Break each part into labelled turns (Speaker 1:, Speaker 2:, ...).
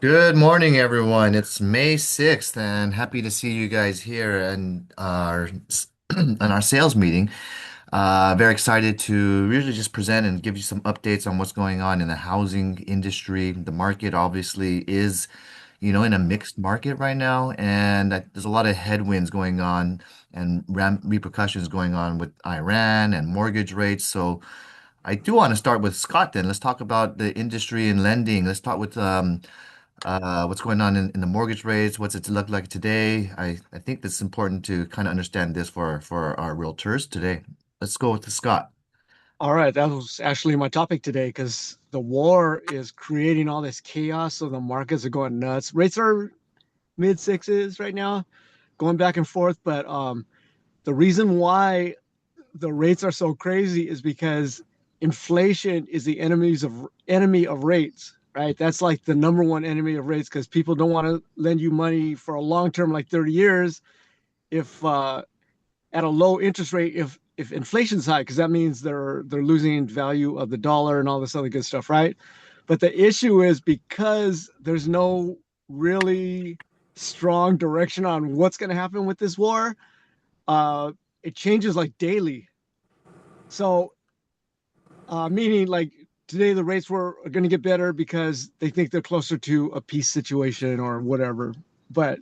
Speaker 1: Good morning, everyone. It's May 6th, and happy to see you guys here and our on our sales meeting. Very excited to really just present and give you some updates on what's going on in the housing industry. The market obviously is, in a mixed market right now, and there's a lot of headwinds going on and ram repercussions going on with Iran and mortgage rates. So I do want to start with Scott then. Let's talk about the industry and lending. Let's start with what's going on in the mortgage rates, what's it look like today. I think it's important to kind of understand this for our realtors today. Let's go with Scott.
Speaker 2: All right, that was actually my topic today because the war is creating all this chaos. So the markets are going nuts. Rates are mid sixes right now, going back and forth. But the reason why the rates are so crazy is because inflation is the enemy of rates, right? That's like the number one enemy of rates because people don't want to lend you money for a long term, like 30 years, if at a low interest rate if inflation's high, because that means they're losing value of the dollar and all this other good stuff, right? But the issue is because there's no really strong direction on what's going to happen with this war. It changes like daily. So meaning like today the rates are going to get better because they think they're closer to a peace situation or whatever. But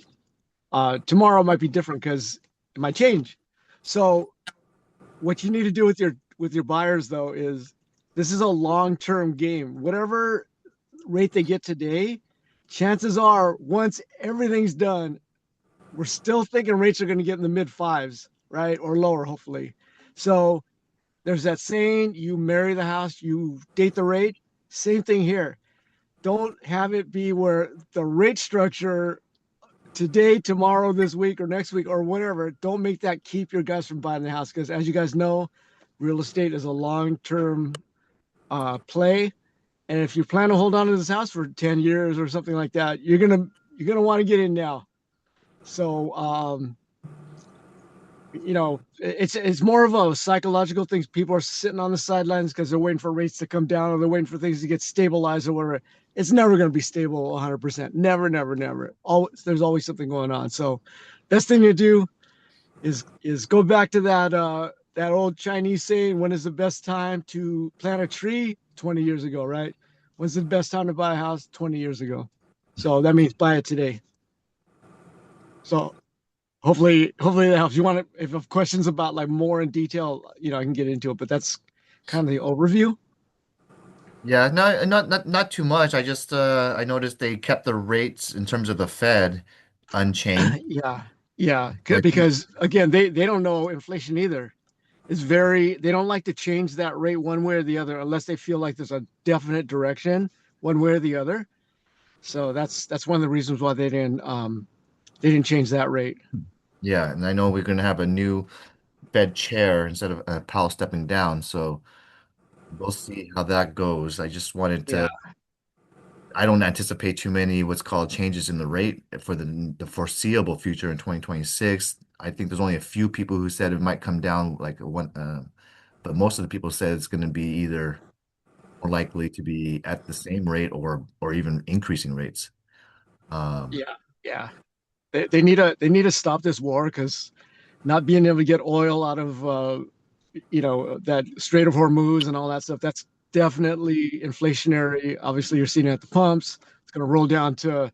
Speaker 2: tomorrow might be different because it might change. So what you need to do with your buyers though is this is a long-term game. Whatever rate they get today, chances are once everything's done, we're still thinking rates are going to get in the mid fives, right? Or lower, hopefully. So there's that saying, you marry the house, you date the rate. Same thing here. Don't have it be where the rate structure today, tomorrow, this week, or next week, or whatever, don't make that keep your guys from buying the house. Because as you guys know, real estate is a long-term play, and if you plan to hold on to this house for 10 years or something like that, you're gonna want to get in now. So it's more of a psychological thing. People are sitting on the sidelines because they're waiting for rates to come down or they're waiting for things to get stabilized or whatever. It's never going to be stable 100%. Never, never, never. There's always something going on. So, best thing to do is go back to that old Chinese saying, when is the best time to plant a tree? 20 years ago, right? When's the best time to buy a house? 20 years ago. So that means buy it today. So hopefully that helps. You want to, if you have questions about like more in detail, I can get into it, but that's kind of the overview.
Speaker 1: Yeah, no, not too much. I noticed they kept the rates in terms of the Fed unchanged.
Speaker 2: Yeah, yeah,
Speaker 1: So I think
Speaker 2: because again, they don't know inflation either. They don't like to change that rate one way or the other unless they feel like there's a definite direction one way or the other. So that's one of the reasons why they didn't change that rate.
Speaker 1: yeah, and I know we're going to have a new Fed chair instead of Powell stepping down. So we'll see how that goes. I just wanted
Speaker 2: Yeah,
Speaker 1: to I don't anticipate too many what's called changes in the rate for the foreseeable future in 2026. I think there's only a few people who said it might come down like one, but most of the people said it's going to be either more likely to be at the same rate or even increasing rates. Um,
Speaker 2: yeah, yeah. They need to stop this war because not being able to get oil out of that Strait of Hormuz and all that stuff. That's definitely inflationary. Obviously, you're seeing it at the pumps. It's going to roll down to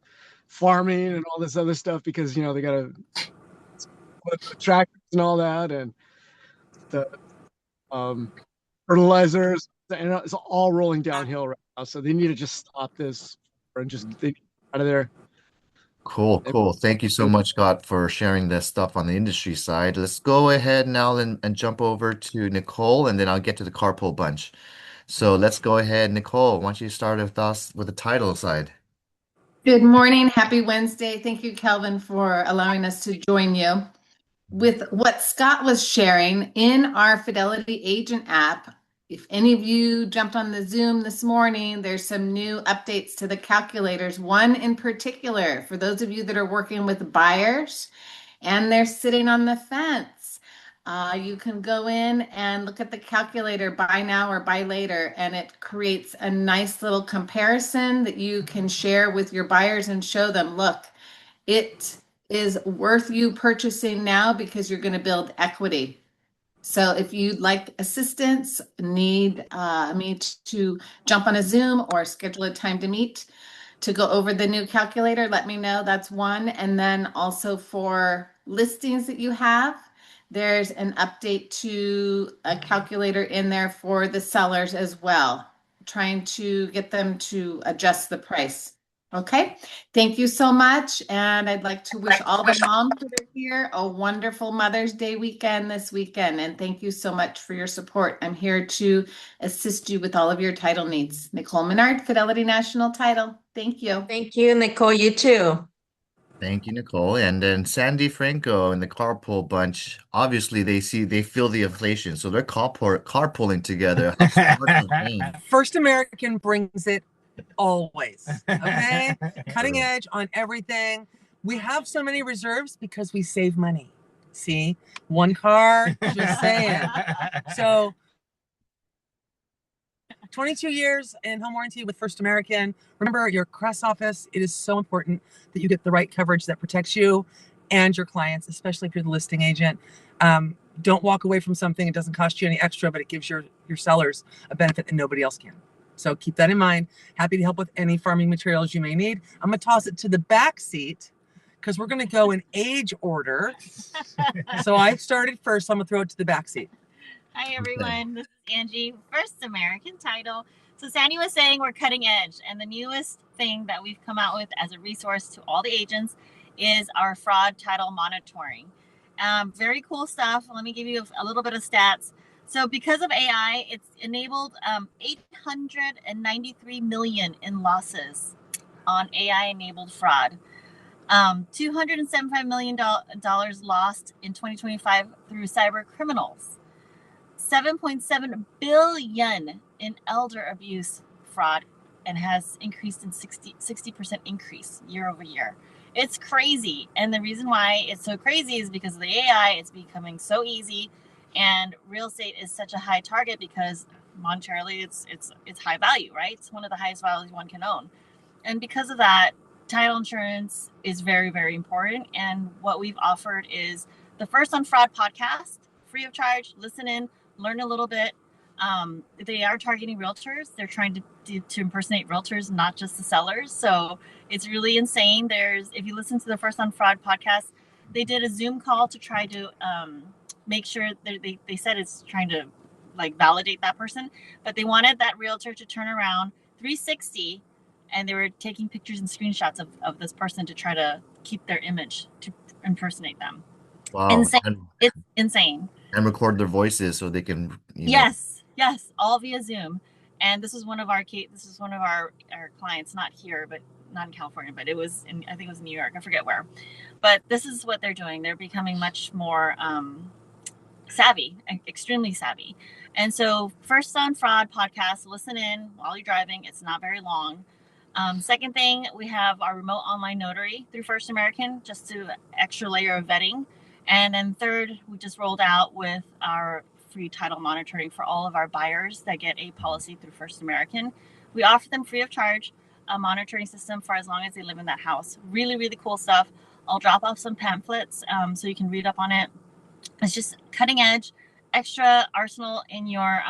Speaker 2: farming and all this other stuff because they got to put the tractors and all that and the um, fertilizers, and it's all rolling downhill right now. So they need to just stop this and just get out of there.
Speaker 1: cool, cool. Thank you so much, Scott, for sharing this stuff on the industry side. Let's go ahead now and jump over to Nicole, and then I'll get to the carpool bunch. So let's go ahead, Nicole. Why don't you start with us with the title side?
Speaker 3: Good morning. Happy Wednesday. Thank you, Kelvin, for allowing us to join you. With what Scott was sharing in our Fidelity Agent app, if any of you jumped on the Zoom this morning, there's some new updates to the calculators. One in particular, for those of you that are working with buyers and they're sitting on the fence. You can go in and look at the calculator, buy now or buy later, and it creates a nice little comparison that you can share with your buyers and show them, look, it is worth you purchasing now because you're going to build equity. So if you'd like assistance, need me to jump on a Zoom or schedule a time to meet to go over the new calculator, let me know. That's one. And then also for listings that you have, there's an update to a calculator in there for the sellers as well, trying to get them to adjust the price. Okay, thank you so much. And I'd like to wish all the moms that are here a wonderful Mother's Day weekend this weekend. And thank you so much for your support. I'm here to assist you with all of your title needs. Nicole Menard, Fidelity National Title. Thank you.
Speaker 4: Thank you, Nicole. You too.
Speaker 1: Thank you, Nicole. And then Sandy Franco and the carpool bunch, obviously they feel the inflation, so they're carpooling together. How smart of them.
Speaker 5: First American brings it always. Okay? Cutting edge on everything. We have so many reserves because we save money. See? One car, just saying. So 22 years in home warranty with First American. Remember your cross office. It is so important that you get the right coverage that protects you and your clients, especially if you're the listing agent. Don't walk away from something. It doesn't cost you any extra, but it gives your sellers a benefit that nobody else can. So keep that in mind. Happy to help with any farming materials you may need. I'm going to toss it to the back seat because we're going to go in age order. So I started first. So I'm going to throw it to the back seat.
Speaker 6: Hi, everyone. This is Angie, First American Title. So Sandy was saying we're cutting edge, and the newest thing that we've come out with as a resource to all the agents is our fraud title monitoring. Very cool stuff. Let me give you a little bit of stats. So because of AI, it's enabled 893 million in losses on AI-enabled fraud. $275 million lost in 2025 through cyber criminals. 7.7 billion in elder abuse fraud, and has increased in 60% increase year over year. It's crazy. And the reason why it's so crazy is because of the AI. It's becoming so easy, and real estate is such a high target because monetarily it's high value, right? It's one of the highest values one can own. And because of that, title insurance is very, very important. And what we've offered is the First on Fraud podcast, free of charge. Listen in, learn a little bit. They are targeting realtors. They're trying to impersonate realtors, not just the sellers. So it's really insane. If you listen to the First on Fraud podcast, they did a Zoom call to try to make sure they said it's trying to like validate that person, but they wanted that realtor to turn around 360, and they were taking pictures and screenshots of this person to try to keep their image to impersonate them.
Speaker 1: Wow.
Speaker 6: Insane. It's insane.
Speaker 1: And record their voices so they can,
Speaker 6: Yes, all via Zoom. And this is one of our clients, not here, but not in California, but I think it was in New York. I forget where. But this is what they're doing. They're becoming much more savvy, extremely savvy. And so First on Fraud podcast, listen in while you're driving. It's not very long. Second thing, we have our remote online notary through First American, just to extra layer of vetting. And then third, we just rolled out with our free title monitoring for all of our buyers that get a policy through First American. We offer them free of charge a monitoring system for as long as they live in that house. Really, really cool stuff. I'll drop off some pamphlets so you can read up on it. It's just cutting edge, extra arsenal in your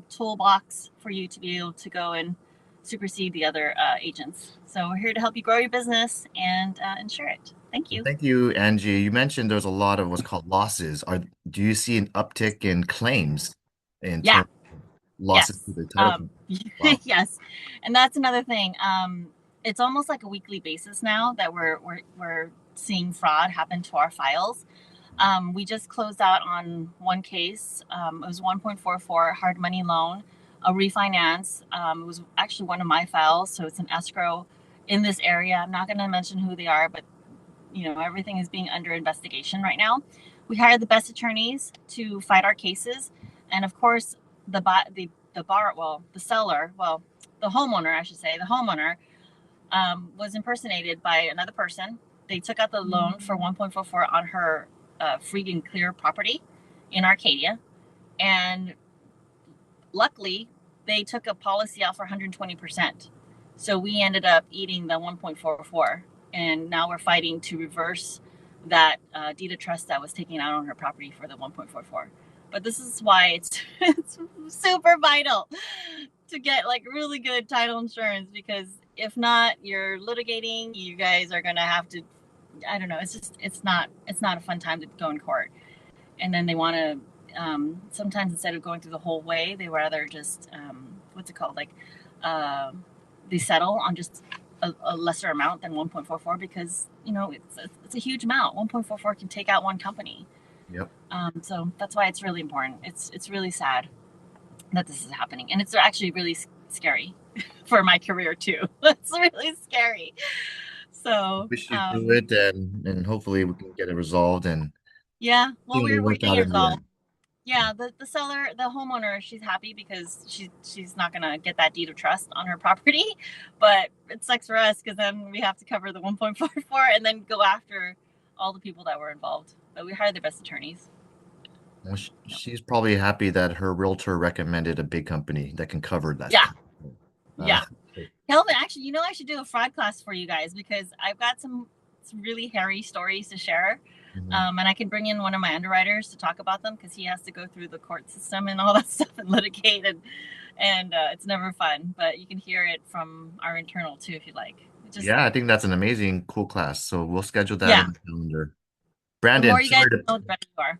Speaker 6: toolbox for you to be able to go and supersede the other agents. So we're here to help you grow your business and insure it. Thank you.
Speaker 1: Thank you, Angie. You mentioned there's a lot of what's called losses. Do you see an uptick in claims in terms of losses to the title?
Speaker 6: Wow. Yes, and that's another thing. It's almost like a weekly basis now that we're seeing fraud happen to our files. We just closed out on one case. It was 1.44 hard money loan, a refinance. It was actually one of my files, so it's an escrow in this area. I'm not going to mention who they are, but everything is being under investigation right now. We hired the best attorneys to fight our cases, and of course, the homeowner, I should say, the homeowner was impersonated by another person. They took out the loan for 1.44 on her free and clear property, in Arcadia. And luckily, they took a policy out for 120%. So we ended up eating the 1.44. And now we're fighting to reverse that deed of trust that was taken out on her property for the 1.44. But this is why it's super vital to get like really good title insurance, because if not, you're litigating. You guys are gonna have to. I don't know. It's not a fun time to go in court. And then they want to. Sometimes instead of going through the whole way, they rather just what's it called, like they settle on just a lesser amount than 1.44, because it's a huge amount. 1.44 can take out one company.
Speaker 1: Yep.
Speaker 6: So that's why it's really important. It's really sad that this is happening, and it's actually really scary for my career too. It's really scary. So
Speaker 1: Wish you do it, and hopefully we can get it resolved and
Speaker 6: yeah, well,
Speaker 1: seemingly
Speaker 6: we're
Speaker 1: work
Speaker 6: getting
Speaker 1: out
Speaker 6: it
Speaker 1: in the
Speaker 6: resolved.
Speaker 1: end.
Speaker 6: Yeah, the seller, the homeowner, she's happy because she's not gonna get that deed of trust on her property, but it sucks for us because then we have to cover the 1.44 and then go after all the people that were involved. But we hired the best attorneys.
Speaker 1: Well, she's probably happy that her realtor recommended a big company that can cover that
Speaker 6: Yeah,
Speaker 1: stuff. Uh,
Speaker 6: yeah. Kelvin, actually, I should do a fraud class for you guys because I've got some really hairy stories to share.
Speaker 1: mhm.
Speaker 6: And I can bring in one of my underwriters to talk about them because he has to go through the court system and all that stuff and litigate, and it's never fun. But you can hear it from our internal too if you like. Just
Speaker 1: Yeah, I think that's an amazing, cool class. So we'll schedule that
Speaker 6: yeah,
Speaker 1: in the calendar.
Speaker 6: the
Speaker 1: Brandon,
Speaker 6: more you guys
Speaker 1: sorry to
Speaker 6: know, the better you are.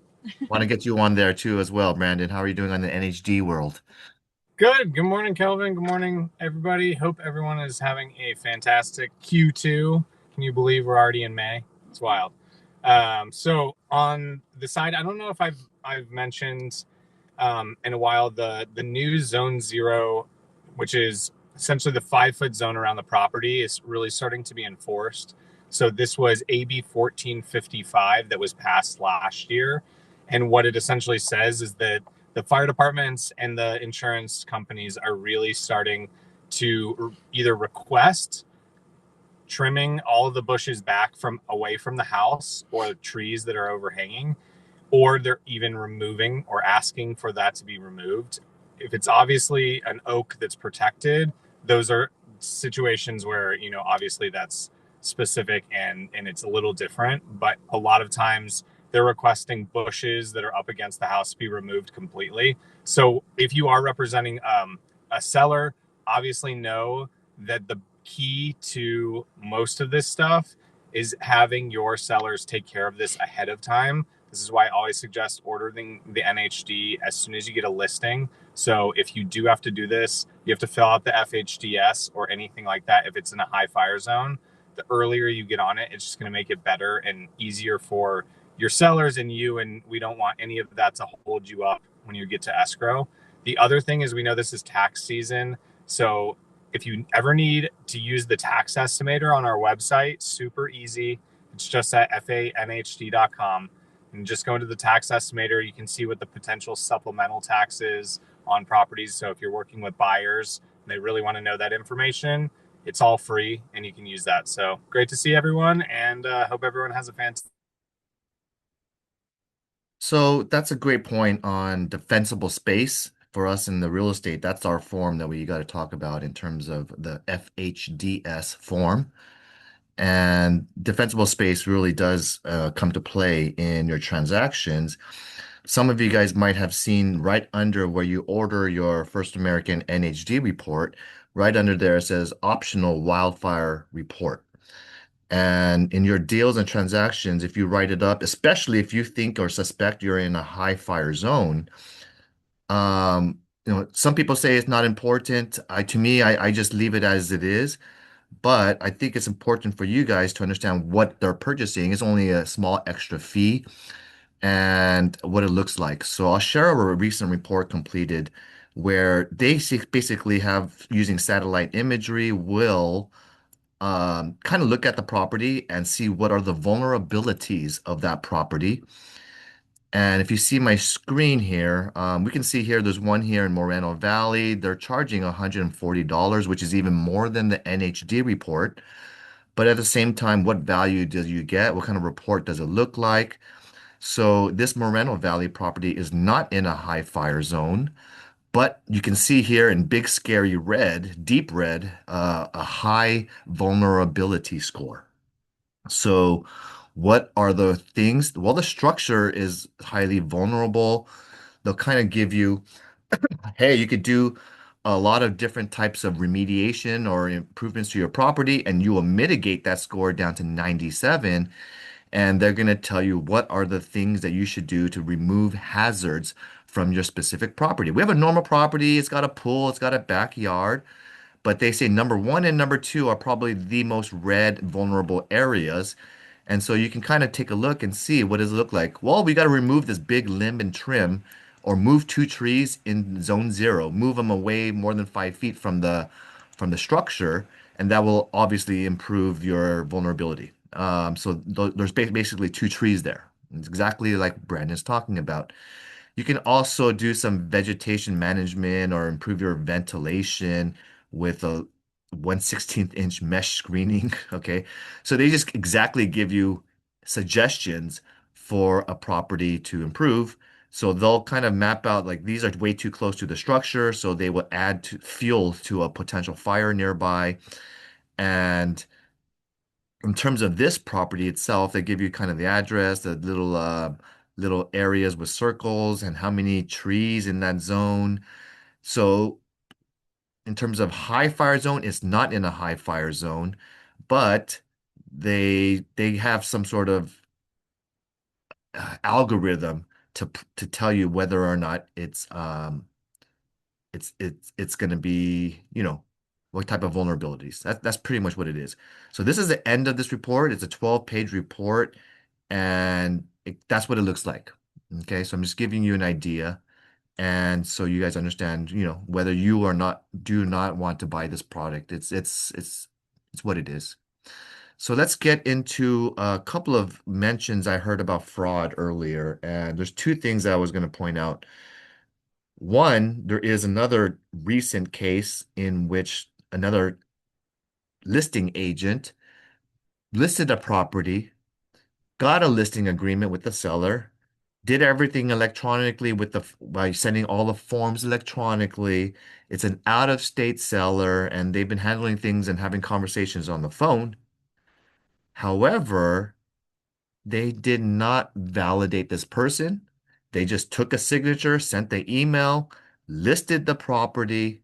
Speaker 1: want to get you on there too as well. Brandon, how are you doing on the NHD world?
Speaker 7: Good. Good morning, Kelvin. Good morning, everybody. Hope everyone is having a fantastic Q2. Can you believe we're already in May? It's wild. So on the side, I don't know if I've mentioned in a while the new Zone Zero, which is essentially the 5 foot zone around the property, is really starting to be enforced. So this was AB 1455 that was passed last year, and what it essentially says is that the fire departments and the insurance companies are really starting to either request trimming all of the bushes back from away from the house or the trees that are overhanging, or they're even removing or asking for that to be removed. If it's obviously an oak that's protected, those are situations where, obviously that's specific and it's a little different, but a lot of times they're requesting bushes that are up against the house to be removed completely. So if you are representing a seller, obviously know that the key to most of this stuff is having your sellers take care of this ahead of time. This is why I always suggest ordering the NHD as soon as you get a listing. So if you do have to do this, you have to fill out the FHDS or anything like that. If it's in a high fire zone, the earlier you get on it, it's just going to make it better and easier for your sellers and you. And we don't want any of that to hold you up when you get to escrow. The other thing is, we know this is tax season. So if you ever need to use the tax estimator on our website, super easy. It's just at fanhd.com. And just go into the tax estimator. You can see what the potential supplemental tax is on properties. So if you're working with buyers and they really want to know that information, it's all free and you can use that. So great to see everyone, and hope everyone has a fantastic.
Speaker 1: So that's a great point on defensible space for us in the real estate. That's our form that we got to talk about in terms of the FHDS form. And defensible space really does come to play in your transactions. Some of you guys might have seen right under where you order your First American NHD report, right under there it says optional wildfire report. And in your deals and transactions, if you write it up, especially if you think or suspect you're in a high fire zone, some people say it's not important. To me, I just leave it as it is. But I think it's important for you guys to understand what they're purchasing. It's only a small extra fee and what it looks like. So I'll share a recent report completed where they basically have using satellite imagery will kind of look at the property and see what are the vulnerabilities of that property. And if you see my screen here, we can see here there's one here in Moreno Valley. They're charging $140, which is even more than the NHD report. But at the same time, what value do you get? What kind of report does it look like? So this Moreno Valley property is not in a high fire zone, but you can see here in big scary red, deep red, a high vulnerability score. So what are the things? Well, the structure is highly vulnerable. They'll kind of give you, hey, you could do a lot of different types of remediation or improvements to your property, and you will mitigate that score down to 97. And they're going to tell you what are the things that you should do to remove hazards from your specific property. We have a normal property, it's got a pool, it's got a backyard, but they say number one and number two are probably the most red vulnerable areas. And so you can kind of take a look and see what does it look like. Well, we got to remove this big limb and trim or move two trees in zone zero, move them away more than 5 feet from the structure, and that will obviously improve your vulnerability. So there's basically two trees there. It's exactly like Brandon's talking about. You can also do some vegetation management or improve your ventilation with a 1/16 inch mesh screening. Okay. So they just exactly give you suggestions for a property to improve. So they'll kind of map out like these are way too close to the structure. So they will add fuel to a potential fire nearby. And in terms of this property itself, they give you kind of the address, the little areas with circles and how many trees in that zone. So in terms of high fire zone, it's not in a high fire zone, but they have some sort of algorithm to tell you whether or not it's going to be, what type of vulnerabilities. That's pretty much what it is. So this is the end of this report. It's a 12-page report, and that's what it looks like. Okay, so I'm just giving you an idea, and so you guys understand, whether you or not do not want to buy this product. It's what it is. So let's get into a couple of mentions I heard about fraud earlier, and there's two things that I was going to point out. One, there is another recent case in which another listing agent listed a property, got a listing agreement with the seller, did everything electronically by sending all the forms electronically. It's an out-of-state seller, and they've been handling things and having conversations on the phone. However, they did not validate this person. They just took a signature, sent the email, listed the property,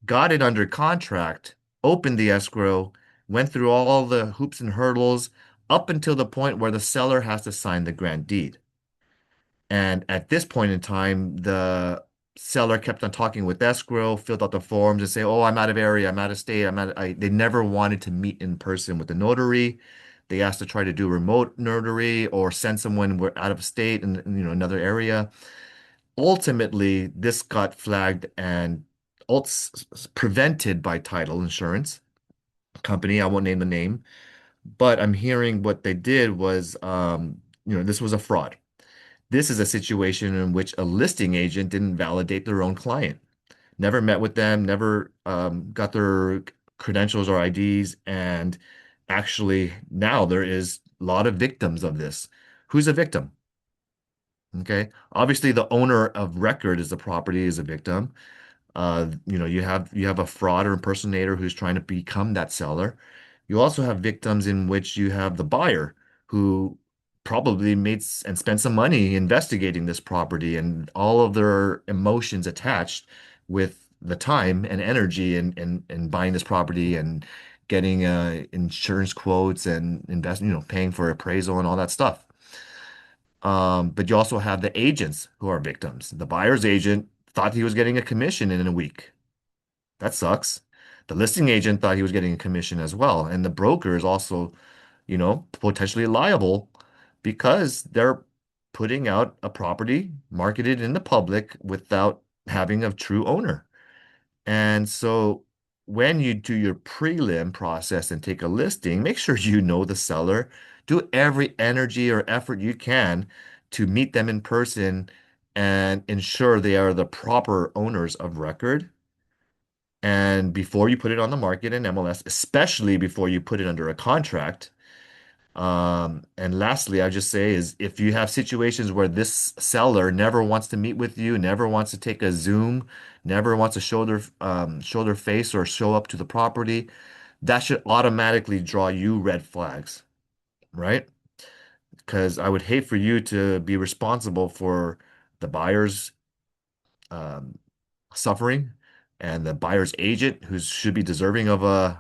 Speaker 1: got it under contract, opened the escrow, went through all the hoops and hurdles up until the point where the seller has to sign the grant deed. And at this point in time, the seller kept on talking with escrow, filled out the forms and say, "Oh, I'm out of area, I'm out of state, they never wanted to meet in person with the notary. They asked to try to do remote notary or send someone out of state in another area. Ultimately, this got flagged and prevented by title insurance company. I won't name the name, but I'm hearing what they did was, this was a fraud. This is a situation in which a listing agent didn't validate their own client, never met with them, never got their credentials or IDs, and actually now there is a lot of victims of this. Who's a victim? Okay, obviously the owner of record is the property is a victim. You have a fraud or impersonator who's trying to become that seller. You also have victims in which you have the buyer who probably and spent some money investigating this property and all of their emotions attached with the time and energy and buying this property and getting insurance quotes and paying for appraisal and all that stuff. But you also have the agents who are victims. The buyer's agent thought he was getting a commission in a week. That sucks. The listing agent thought he was getting a commission as well. And the broker is also, potentially liable because they're putting out a property marketed in the public without having a true owner. And so when you do your prelim process and take a listing, make sure you know the seller. Do every energy or effort you can to meet them in person and ensure they are the proper owners of record. And before you put it on the market in MLS, especially before you put it under a contract, And lastly, I just say is if you have situations where this seller never wants to meet with you, never wants to take a Zoom, never wants to show their face or show up to the property, that should automatically draw you red flags, right? Because I would hate for you to be responsible for the buyer's um, suffering and the buyer's agent who should be deserving of a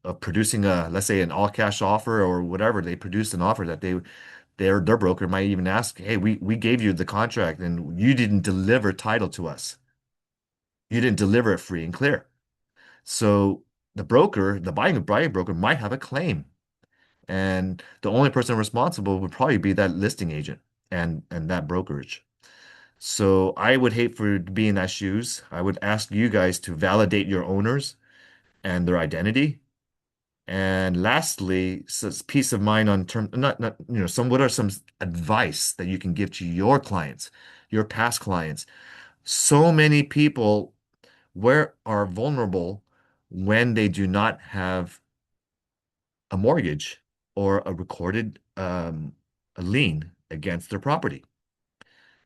Speaker 1: of producing a, let's say, an all cash offer or whatever. They produced an offer that their broker might even ask, hey, we gave you the contract and you didn't deliver title to us. You didn't deliver it free and clear. So the broker, the buying broker might have a claim. And the only person responsible would probably be that listing agent and that brokerage. So I would hate for to be in that shoes. I would ask you guys to validate your owners and their identity. And lastly, peace of mind on term, not some what are some advice that you can give to your clients, your past clients. So many people where are vulnerable when they do not have a mortgage or a recorded a lien against their property.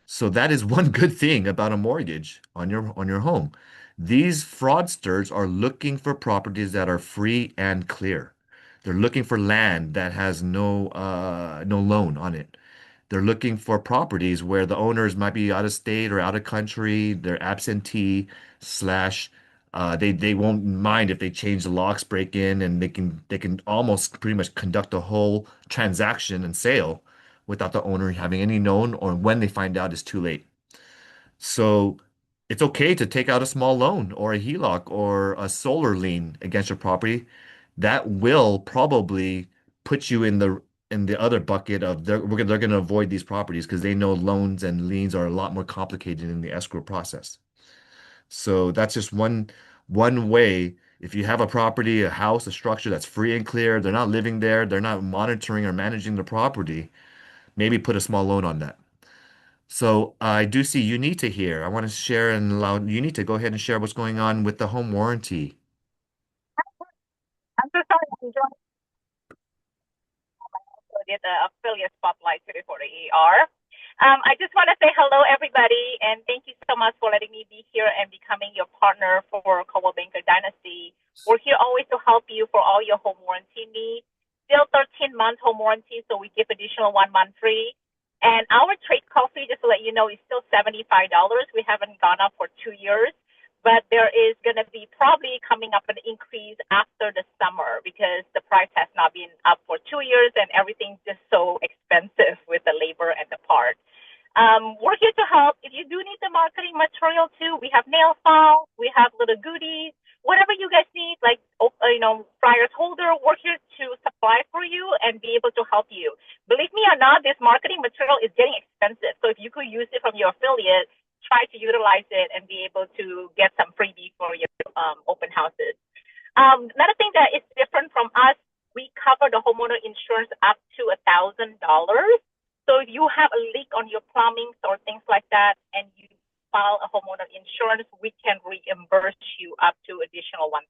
Speaker 1: So that is one good thing about a mortgage on your home. These fraudsters are looking for properties that are free and clear. They're looking for land that has no loan on it. They're looking for properties where the owners might be out of state or out of country. They're absentee slash they won't mind if they change the locks, break in, and they can almost pretty much conduct a whole transaction and sale without the owner having any known, or when they find out it's too late. So it's okay to take out a small loan or a HELOC or a solar lien against your property. That will probably put you in the other bucket of they're going to avoid these properties because they know loans and liens are a lot more complicated in the escrow process. So that's just one way. If you have a property, a house, a structure that's free and clear, they're not living there, they're not monitoring or managing the property, maybe put a small loan on that. So I do see you need to hear. I want to share and allow you need to go ahead and share what's going on with the home warranty.
Speaker 8: I'm so sorry. I'm joining the affiliate spotlight today for the ER. I just want to say hello, everybody, and thank you so much for letting me be here and becoming your partner for Coldwell Banker Dynasty. We're here always to help you for all your home warranty needs. Still 13-month home warranty, so we give additional 1 month free. And our trade call fee, just to let you know, is still $75. We haven't gone up for 2 years, but there is going to be probably coming up an increase after the summer because the price has not been up for 2 years and everything's just so expensive with the labor and the parts. We're here to help. If you do need the marketing material too, we have nail files, we have little goodies, whatever you guys need, like flyers holder. We're here to supply for you and be able to help you. Believe me or not, this marketing material is getting expensive. So if you could use it from your affiliate, try to utilize it and be able to get some freebie for your open houses. Another thing that is different from us, we cover the homeowner insurance up to $1,000. So if you have a leak on your plumbing or things like that, and you file a homeowner insurance, we can reimburse you up to additional $1,000.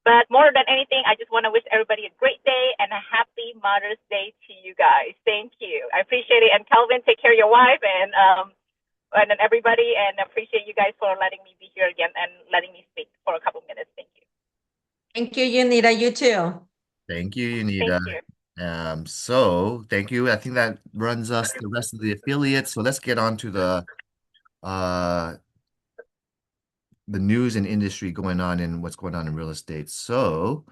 Speaker 8: But more than anything, I just want to wish everybody a great day and a happy Mother's Day to you guys. Thank you. I appreciate it. And Calvin, take care of your wife and then everybody, and appreciate you guys for letting me be here again and letting me speak for a couple minutes. Thank you.
Speaker 4: Thank you, Unita. You too.
Speaker 1: Thank you, Unita.
Speaker 8: Thank you.
Speaker 1: So thank you. I think that runs us the rest of the affiliates. So let's get on to uh the news and industry going on and what's going on in real estate. So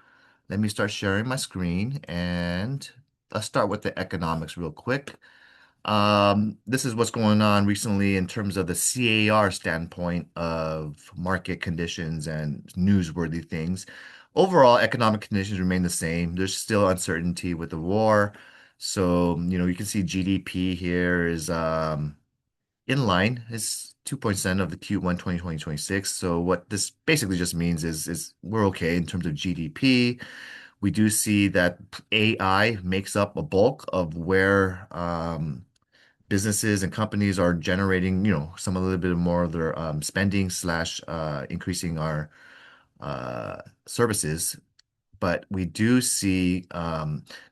Speaker 1: let me start sharing my screen and let's start with the economics real quick. This is what's going on recently in terms of the CAR standpoint of market conditions and newsworthy things. Overall, economic conditions remain the same. There's still uncertainty with the war. So, you can see GDP here is in line. It's 2% of the Q1 2026. So what this basically just means is we're okay in terms of GDP. We do see that AI makes up a bulk of where businesses and companies are generating, some a little bit more of their spending slash increasing our services but we do see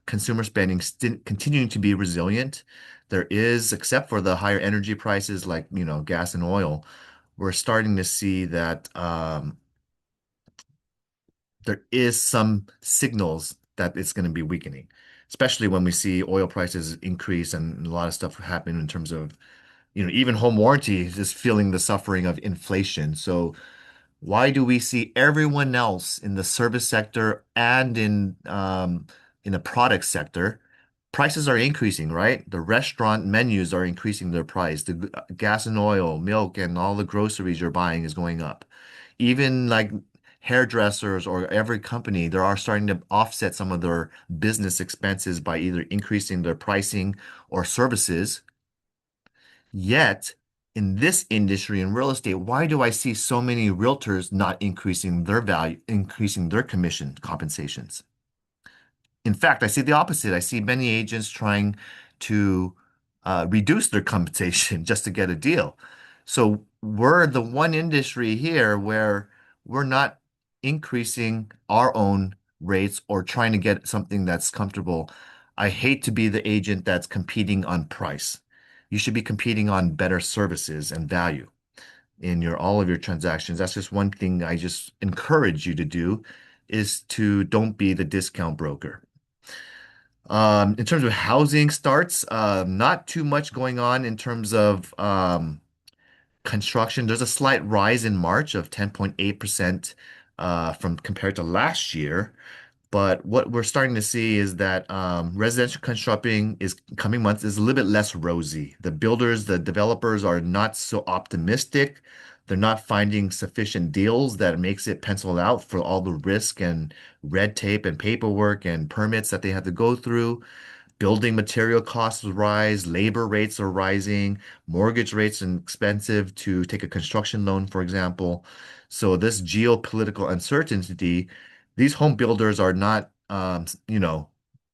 Speaker 1: consumer spending continuing to be resilient. There is, except for the higher energy prices like, gas and oil, we're starting to see that there is some signals that it's going to be weakening, especially when we see oil prices increase and a lot of stuff happening in terms of, even home warranty is just feeling the suffering of inflation. So why do we see everyone else in the service sector and in the product sector, prices are increasing, right? The restaurant menus are increasing their price. The gas and oil, milk, and all the groceries you're buying is going up. Even like hairdressers or every company, they are starting to offset some of their business expenses by either increasing their pricing or services. Yet, in this industry in real estate, why do I see so many realtors not increasing their value, increasing their commission compensations? In fact, I see the opposite. I see many agents trying to reduce their compensation just to get a deal. So we're the one industry here where we're not increasing our own rates or trying to get something that's comfortable. I hate to be the agent that's competing on price. You should be competing on better services and value in your all of your transactions. That's just one thing I just encourage you to do is to don't be the discount broker. In terms of housing starts, not too much going on in terms of construction. There's a slight rise in March of 10.8% from compared to last year. But what we're starting to see is that residential constructing is coming months is a little bit less rosy. The builders, the developers are not so optimistic. They're not finding sufficient deals that makes it penciled out for all the risk and red tape and paperwork and permits that they have to go through. Building material costs rise, labor rates are rising, mortgage rates are expensive to take a construction loan, for example. So this geopolitical uncertainty, these home builders are not, they're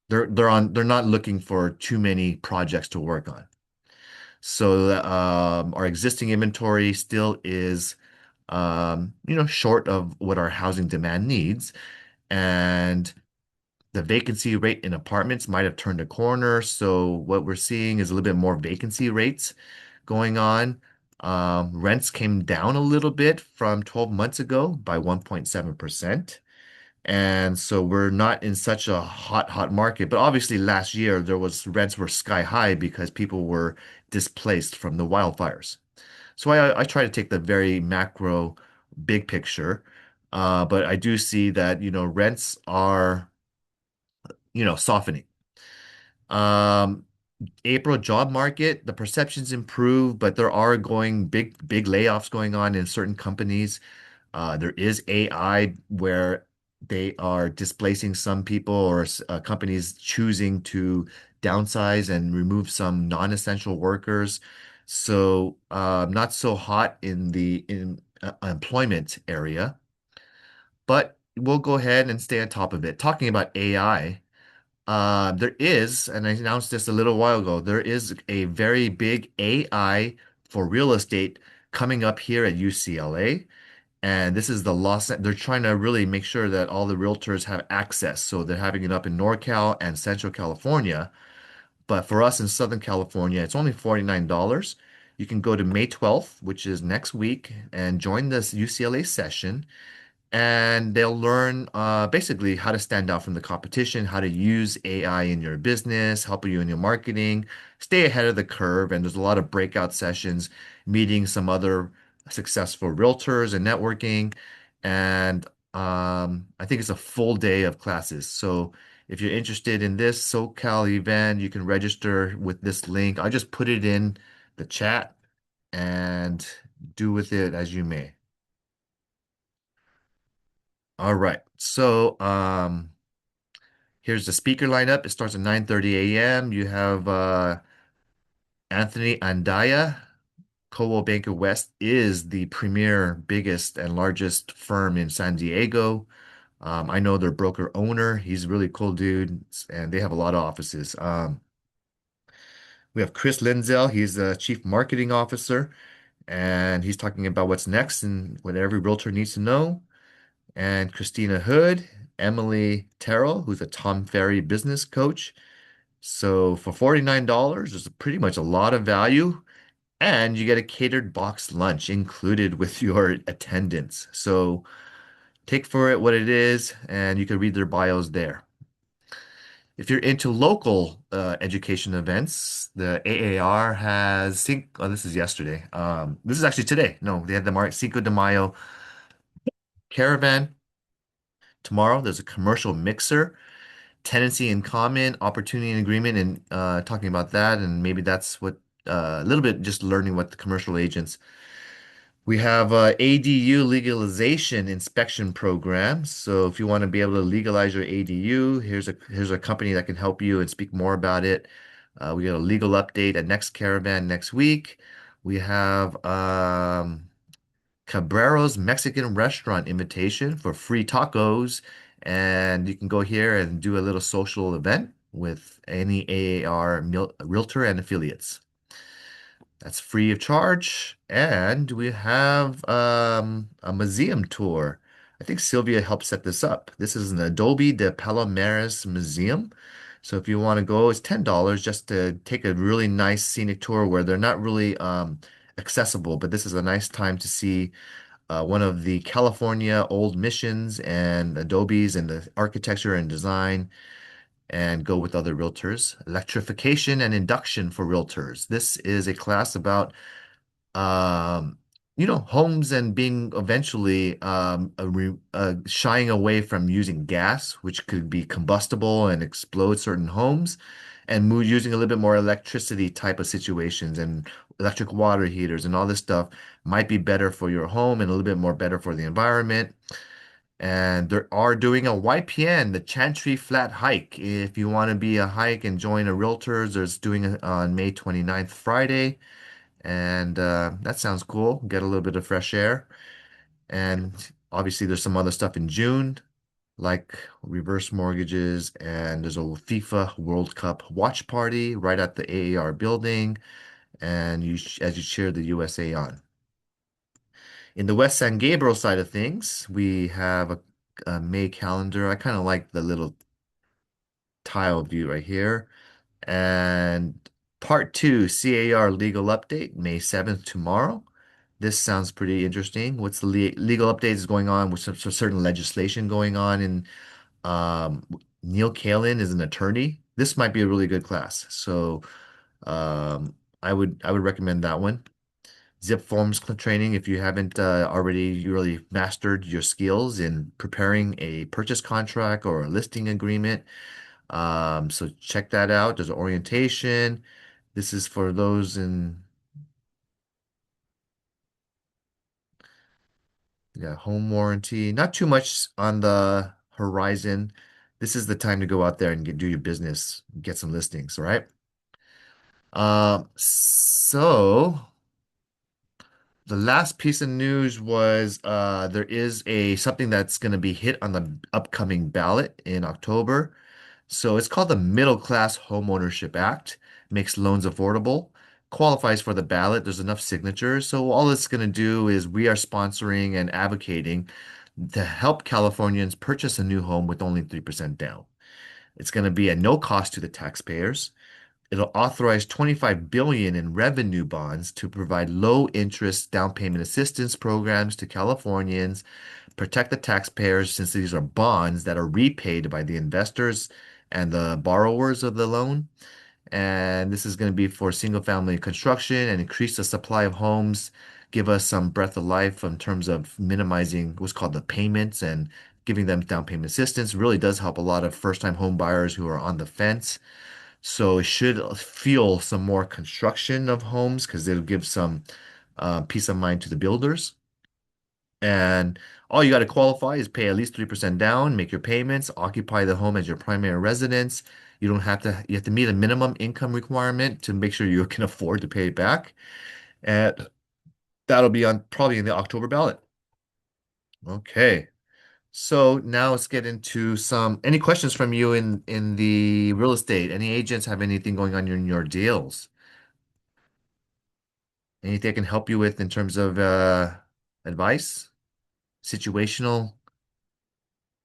Speaker 1: not looking for too many projects to work on. So our existing inventory still is, short of what our housing demand needs, and the vacancy rate in apartments might have turned a corner. So what we're seeing is a little bit more vacancy rates going on. Rents came down a little bit from 12 months ago by 1.7%. And so we're not in such a hot market. But obviously last year rents were sky high because people were displaced from the wildfires. So I try to take the very macro big picture. But I do see that, rents are, softening. Um, April job market, the perceptions improve, but there are going big layoffs going on in certain companies. There is AI where they are displacing some people or companies choosing to downsize and remove some non-essential workers. So not so hot in the employment area, but we'll go ahead and stay on top of it. Talking about AI. There is, and I announced this a little while ago, there is a very big AI for real estate coming up here at UCLA. And this is they're trying to really make sure that all the realtors have access. So they're having it up in NorCal and Central California. But for us in Southern California, it's only $49. You can go to May 12th, which is next week, and join this UCLA session, and they'll learn basically how to stand out from the competition, how to use AI in your business, help you in your marketing, stay ahead of the curve. And there's a lot of breakout sessions, meeting some other successful realtors and networking. And I think it's a full day of classes. So if you're interested in this SoCal event, you can register with this link. I'll just put it in the chat and do with it as you may. All right. So, here's the speaker lineup. It starts at 9:30 a.m. You have Anthony Andaya. Coldwell Banker West is the premier, biggest, and largest firm in San Diego. I know their broker owner. He's a really cool dude, and they have a lot of offices. We have Chris Linzel. He's the chief marketing officer, and he's talking about what's next and what every realtor needs to know. And Christina Hood, Emily Terrell, who's a Tom Ferry business coach. So for $49, there's pretty much a lot of value, and you get a catered box lunch included with your attendance. So take for it what it is, and you can read their bios there. If you're into local education events, the AAR has oh, this is yesterday. This is actually today. No, they had the Cinco de Mayo caravan. Tomorrow, there's a commercial mixer, tenancy in common, opportunity and agreement, and talking about that. And maybe that's what a little bit just learning what the commercial agents. We have ADU legalization inspection program. So if you want to be able to legalize your ADU, here's a company that can help you and speak more about it. We got a legal update at Next Caravan next week. We have Cabrero's Mexican restaurant invitation for free tacos, and you can go here and do a little social event with any AAR realtor and affiliates. That's free of charge. And we have a museum tour. I think Sylvia helped set this up. This is an Adobe de Palomares Museum. So if you want to go, it's $10 just to take a really nice scenic tour where they're not really accessible, but this is a nice time to see one of the California old missions and Adobes and the architecture and design and go with other realtors. Electrification and induction for realtors. This is a class about um, homes and being eventually shying away from using gas, which could be combustible and explode certain homes, and using a little bit more electricity type of situations and electric water heaters and all this stuff might be better for your home and a little bit more better for the environment. And they are doing a YPN, the Chantry Flat Hike. If you want to be a hike and join a realtors, there's doing it on May 29th, Friday. And that sounds cool. Get a little bit of fresh air. And obviously, there's some other stuff in June, like reverse mortgages, and there's a FIFA World Cup watch party right at the AAR building, and as you cheer the USA on. In the West San Gabriel side of things, we have a May calendar. I kind of like the little tile view right here. And part two, CAR legal update, May 7th, tomorrow. This sounds pretty interesting. What's the legal updates going on with some certain legislation going on? And Neil Kalin is an attorney. This might be a really good class. So I would recommend that one. Zip forms training if you haven't already really mastered your skills in preparing a purchase contract or a listing agreement. So check that out. There's orientation. This is for those in home warranty. Not too much on the horizon. This is the time to go out there and do your business, get some listings, all right? So the last piece of news was there is something that's going to be hit on the upcoming ballot in October. So it's called the Middle Class Homeownership Act. Makes loans affordable. Qualifies for the ballot. There's enough signatures. So all it's going to do is we are sponsoring and advocating to help Californians purchase a new home with only 3% down. It's going to be at no cost to the taxpayers. It'll authorize 25 billion in revenue bonds to provide low interest down payment assistance programs to Californians, protect the taxpayers since these are bonds that are repaid by the investors and the borrowers of the loan. And this is going to be for single family construction and increase the supply of homes, give us some breath of life in terms of minimizing what's called the payments and giving them down payment assistance. Really does help a lot of first time home buyers who are on the fence. So it should fuel some more construction of homes because it'll give some peace of mind to the builders. And all you got to qualify is pay at least 3% down, make your payments, occupy the home as your primary residence. You have to meet a minimum income requirement to make sure you can afford to pay it back. And that'll be on probably in the October ballot. Okay. So now let's get into any questions from you in the real estate. Any agents have anything going on in your deals? Anything I can help you with in terms of advice, situational,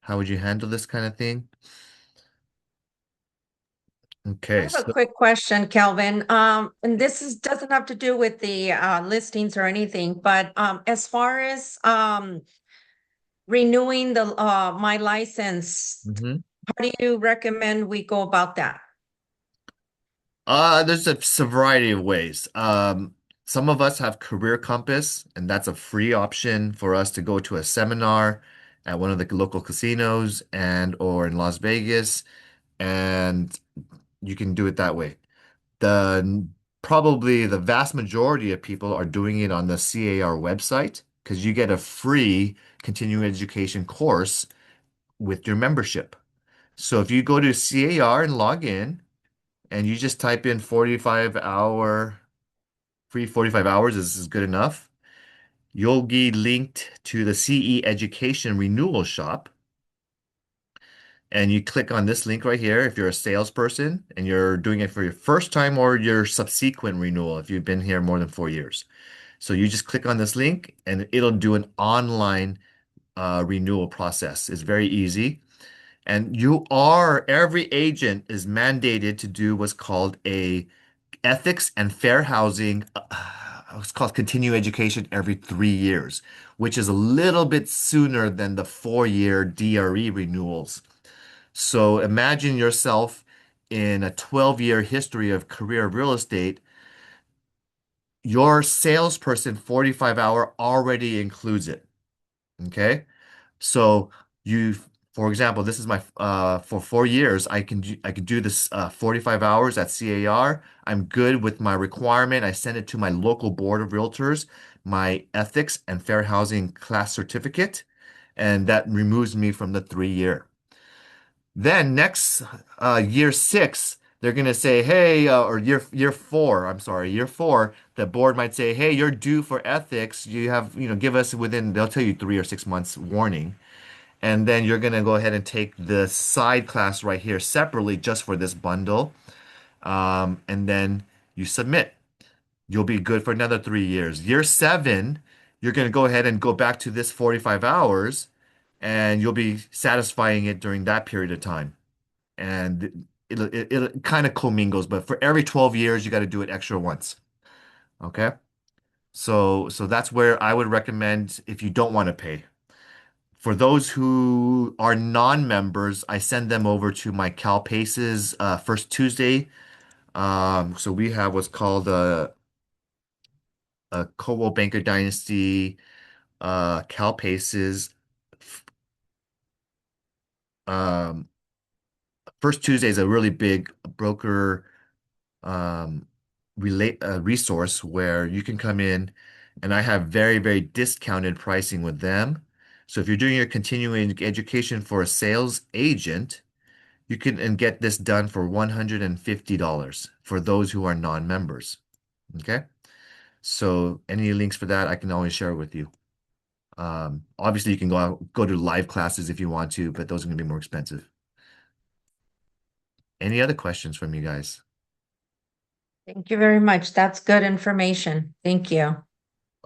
Speaker 1: How would you handle this kind of thing?
Speaker 4: I
Speaker 1: Okay,
Speaker 4: have a
Speaker 1: so
Speaker 4: quick question, Kelvin. And this doesn't have to do with the listings or anything, but as far as renewing the my license,
Speaker 1: mhm.
Speaker 4: how do you recommend we go about that?
Speaker 1: There's a variety of ways. Some of us have Career Compass, and that's a free option for us to go to a seminar at one of the local casinos and or in Las Vegas, and you can do it that way. The Probably the vast majority of people are doing it on the CAR website because you get a free continuing education course with your membership. So if you go to CAR and log in and you just type in 45 hours is good enough, you'll be linked to the CE Education Renewal Shop. And you click on this link right here if you're a salesperson and you're doing it for your first time or your subsequent renewal if you've been here more than 4 years. So you just click on this link and it'll do an online renewal process. It's very easy. And every agent is mandated to do what's called a ethics and fair housing. It's called continuing education every 3 years, which is a little bit sooner than the 4 year DRE renewals. So imagine yourself in a 12-year history of career real estate. Your salesperson 45 hour already includes it. Okay. So you, for example, this is my for 4 years, I can do this 45 hours at CAR. I'm good with my requirement. I send it to my local board of realtors, my ethics and fair housing class certificate, and that removes me from the 3 year. Then next year six, they're gonna say, hey, or year four, I'm sorry, year four, the board might say, hey, you're due for ethics. You have, give us within, they'll tell you 3 or 6 months warning. And then you're gonna go ahead and take the side class right here separately just for this bundle. And then you submit. You'll be good for another 3 years. Year seven, you're gonna go ahead and go back to this 45 hours and you'll be satisfying it during that period of time. And it kind of commingles, but for every 12 years, you got to do it extra once. Okay. So that's where I would recommend if you don't want to pay. For those who are non-members, I send them over to my CalPaces first Tuesday. So we have what's called a Coldwell Banker Dynasty CalPaces. Um, First Tuesday is a really big broker um, relate resource where you can come in and I have very, very discounted pricing with them. So if you're doing your continuing education for a sales agent, you can and get this done for $150 for those who are non-members. Okay. So any links for that, I can always share with you. Obviously you can go to live classes if you want to, but those are going to be more expensive. Any other questions from you guys?
Speaker 4: Thank you very much. That's good information. Thank you.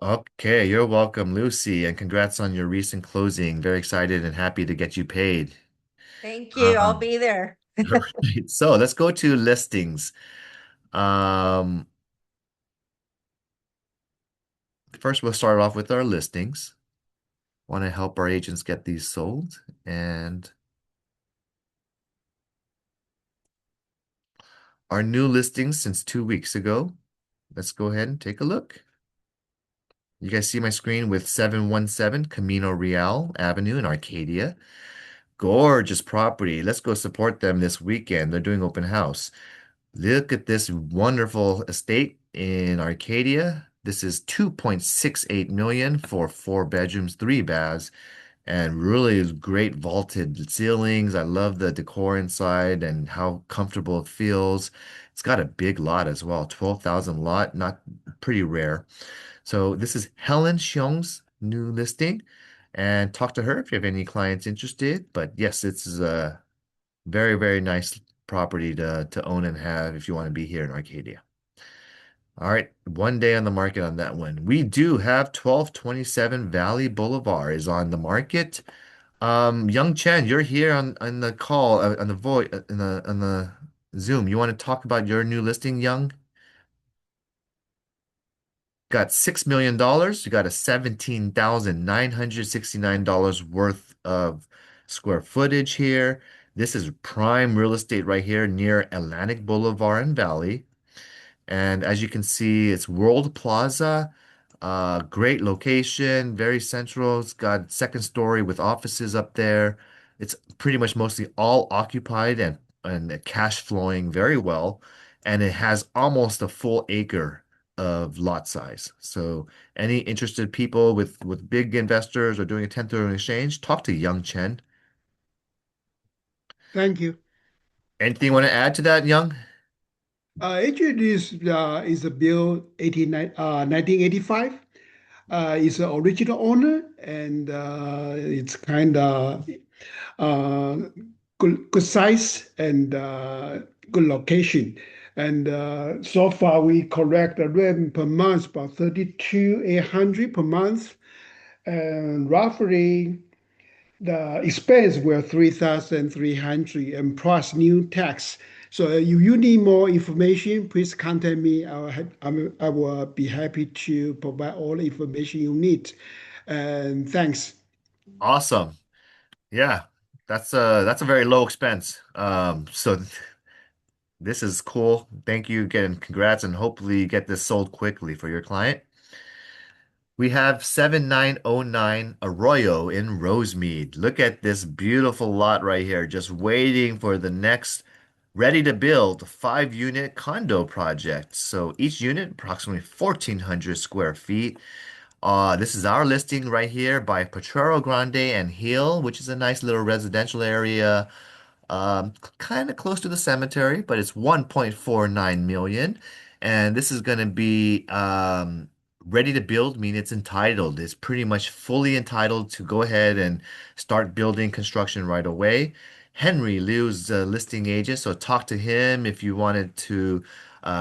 Speaker 1: Okay, you're welcome, Lucy, and congrats on your recent closing. Very excited and happy to get you paid.
Speaker 4: Thank you. I'll
Speaker 1: Um,
Speaker 4: be there.
Speaker 1: all right, so let's go to listings. Um, First, we'll start off with our listings. Want to help our agents get these sold, and our new listings since 2 weeks ago. Let's go ahead and take a look. You guys see my screen with 717 Camino Real Avenue in Arcadia. Gorgeous property. Let's go support them this weekend. They're doing open house. Look at this wonderful estate in Arcadia. This is 2.68 million for 4 bedrooms, 3 baths, and really great vaulted ceilings. I love the decor inside and how comfortable it feels. It's got a big lot as well, 12,000 lot, not pretty rare. So this is Helen Xiong's new listing, and talk to her if you have any clients interested. But yes, it's a very, very nice property to own and have if you want to be here in Arcadia. All right, 1 day on the market on that one. We do have 1227 Valley Boulevard is on the market. Young Chen, you're here on the call, on the voice, on the Zoom. You want to talk about your new listing, Young? Got $6 million. You got a $17,969 worth of square footage here. This is prime real estate right here near Atlantic Boulevard and Valley. And as you can see, it's World Plaza. Great location, very central. It's got second story with offices up there. It's pretty much mostly all occupied and cash flowing very well. And it has almost a full acre of lot size. So any interested people with big investors or doing a 1031 exchange, talk to Young Chen.
Speaker 9: Thank you.
Speaker 1: Anything you want to add to that, Young?
Speaker 9: Actually, this is a bill 1985. It's the original owner, and it's kind of uh, good size and good location. And so far, we collect the rent per month about 32,800 per month, and roughly the expense were 3,300 and plus new tax. So if you need more information, please contact me. I will be happy to provide all the information you need. And thanks.
Speaker 1: Awesome. Yeah, that's a very low expense. So this is cool. Thank you again. Congrats, and hopefully you get this sold quickly for your client. We have 7909 Arroyo in Rosemead. Look at this beautiful lot right here, just waiting for the next ready to build 5 unit condo project. So each unit approximately 1,400 square feet. This is our listing right here by Potrero Grande and Hill, which is a nice little residential area, kind of close to the cemetery, but it's 1.49 million. And this is going to be ready to build, mean it's entitled. It's pretty much fully entitled to go ahead and start building construction right away. Henry Liu's listing agent, so talk to him if you wanted to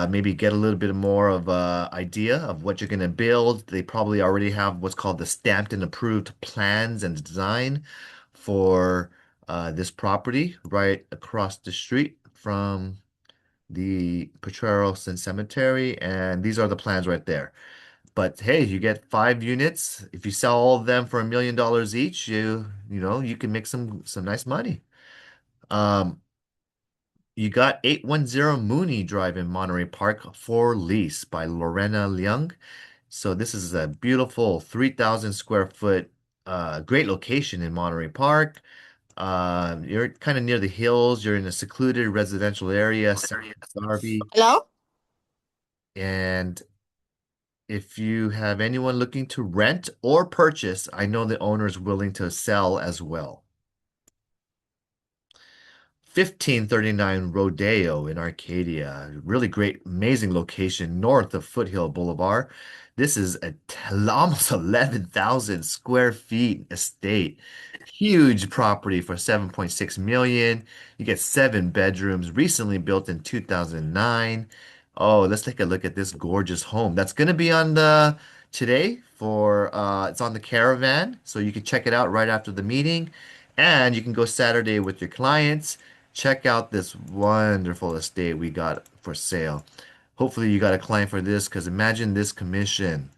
Speaker 1: maybe get a little bit more of a idea of what you're going to build. They probably already have what's called the stamped and approved plans and design for this property right across the street from the Potreros and Cemetery, and these are the plans right there. But hey, you get 5 units. If you sell all of them for $1 million each, you know you can make some nice money. Um, you got 810 Mooney Drive in Monterey Park for lease by Lorena Leung. So this is a beautiful 3,000 square foot, great location in Monterey Park. You're kind of near the hills. You're in a secluded residential area, South Garvey.
Speaker 10: Hello?
Speaker 1: And if you have anyone looking to rent or purchase, I know the owner is willing to sell as well. 1539 Rodeo in Arcadia. Really great, amazing location north of Foothill Boulevard. This is almost 11,000 square feet estate. Huge property for 7.6 million. You get 7 bedrooms, recently built in 2009. Oh, let's take a look at this gorgeous home. That's going to be on the today for it's on the caravan, so you can check it out right after the meeting. And you can go Saturday with your clients. Check out this wonderful estate we got for sale. Hopefully you got a client for this because imagine this commission.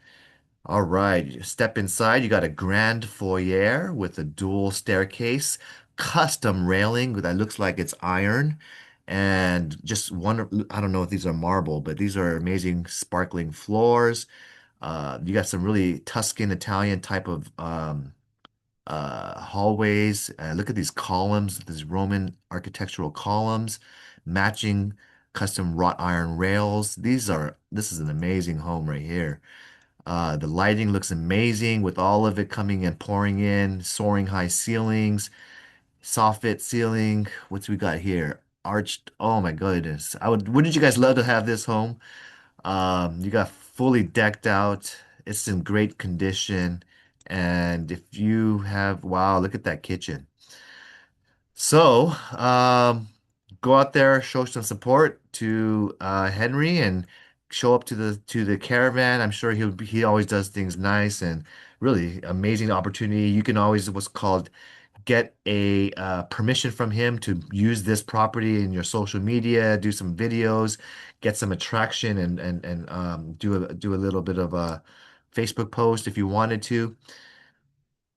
Speaker 1: All right, you step inside. You got a grand foyer with a dual staircase, custom railing that looks like it's iron, and just one. I don't know if these are marble, but these are amazing sparkling floors. You got some really Tuscan Italian type of hallways. Look at these columns, these Roman architectural columns, matching custom wrought iron rails. This is an amazing home right here. The lighting looks amazing with all of it coming and pouring in, soaring high ceilings, soffit ceiling. What's we got here? Arched. Oh my goodness. Wouldn't you guys love to have this home? You got fully decked out. It's in great condition. And if you have, wow, look at that kitchen. So, go out there, show some support to Henry, and show up to the caravan. I'm sure he always does things nice and really amazing opportunity. You can always what's called get a permission from him to use this property in your social media, do some videos, get some attraction, and do a little bit of a Facebook post if you wanted to.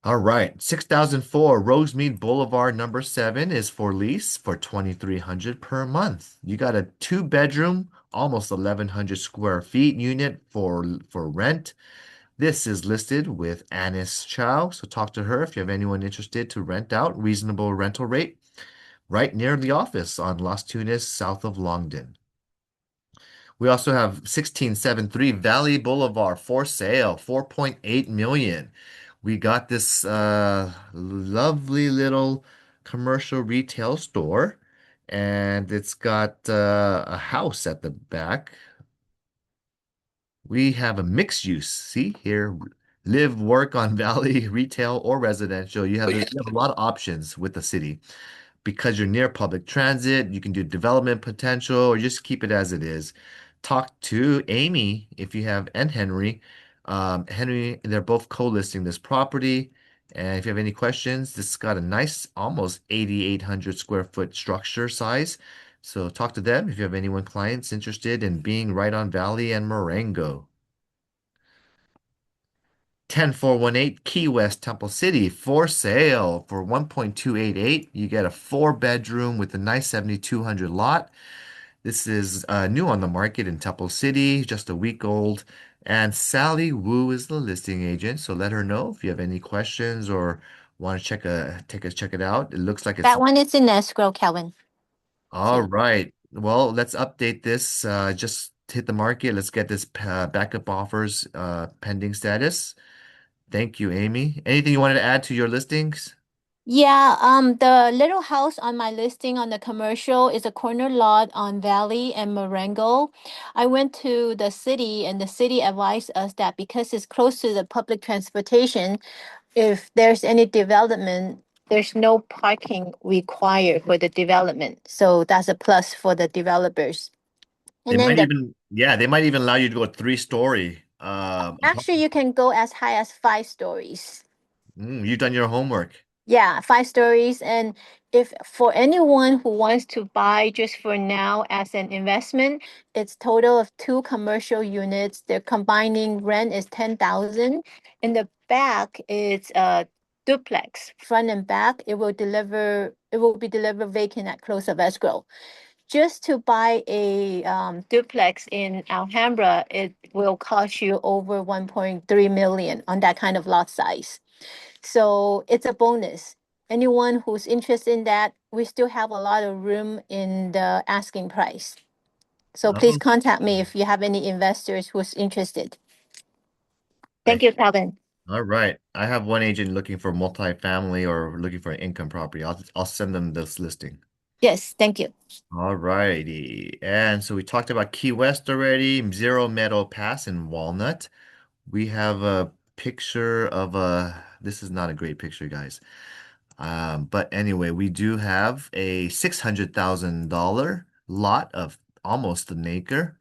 Speaker 1: All right, 6004 Rosemead Boulevard number 7 is for lease for 2,300 per month. You got a two-bedroom, almost 1,100 square feet unit for rent. This is listed with Anis Chow, so talk to her if you have anyone interested to rent out. Reasonable rental rate right near the office on Las Tunas, south of Longden. We also have 1673 Valley Boulevard for sale, 4.8 million. We got this lovely little commercial retail store, and it's got a house at the back. We have a mixed use. See here, live, work on Valley, retail or residential. You have a lot of options with the city because you're near public transit. You can do development potential or just keep it as it is. Talk to Amy if you have and Henry. Henry, they're both co-listing this property. And if you have any questions, this has got a nice, almost 8,800 square foot structure size. So talk to them if you have anyone clients interested in being right on Valley and Marengo. 10418 Key West Temple City for sale for 1.288. You get a four-bedroom with a nice 7,200 lot. This is new on the market in Temple City, just a week old. And Sally Wu is the listing agent, so let her know if you have any questions or want to check it out. It looks like it's
Speaker 10: That one is in escrow, Calvin.
Speaker 1: all right. Well, let's update this. Just hit the market. Let's get this backup offers pending status. Thank you, Amy. Anything you wanted to add to your listings?
Speaker 10: Yeah, the little house on my listing on the commercial is a corner lot on Valley and Marengo. I went to the city and the city advised us that because it's close to the public transportation, if there's any development, there's no parking required for the development. So that's a plus for the developers.
Speaker 1: They
Speaker 10: And then
Speaker 1: might even, yeah, they might even allow you to go a three-story.
Speaker 10: actually you can go as high as 5 stories.
Speaker 1: You've done your homework.
Speaker 10: Yeah, 5 stories. And if for anyone who wants to buy just for now as an investment, it's total of two commercial units. They're combining rent is 10,000. In the back, it's a duplex, front and back. It will be delivered vacant at close of escrow. Just to buy a duplex in Alhambra, it will cost you over 1.3 million on that kind of lot size. So it's a bonus. Anyone who's interested in that, we still have a lot of room in the asking price. So please
Speaker 1: Oh,
Speaker 10: contact me if you have any investors who's interested. Thank
Speaker 1: right.
Speaker 10: you, Calvin.
Speaker 1: All right. I have one agent looking for multifamily or looking for an income property. I'll send them this listing.
Speaker 10: Yes, thank you.
Speaker 1: All righty. And so we talked about Key West already, Zero Meadow Pass in Walnut. We have a picture of this is not a great picture, guys. But anyway, we do have a $600,000 lot of almost an acre.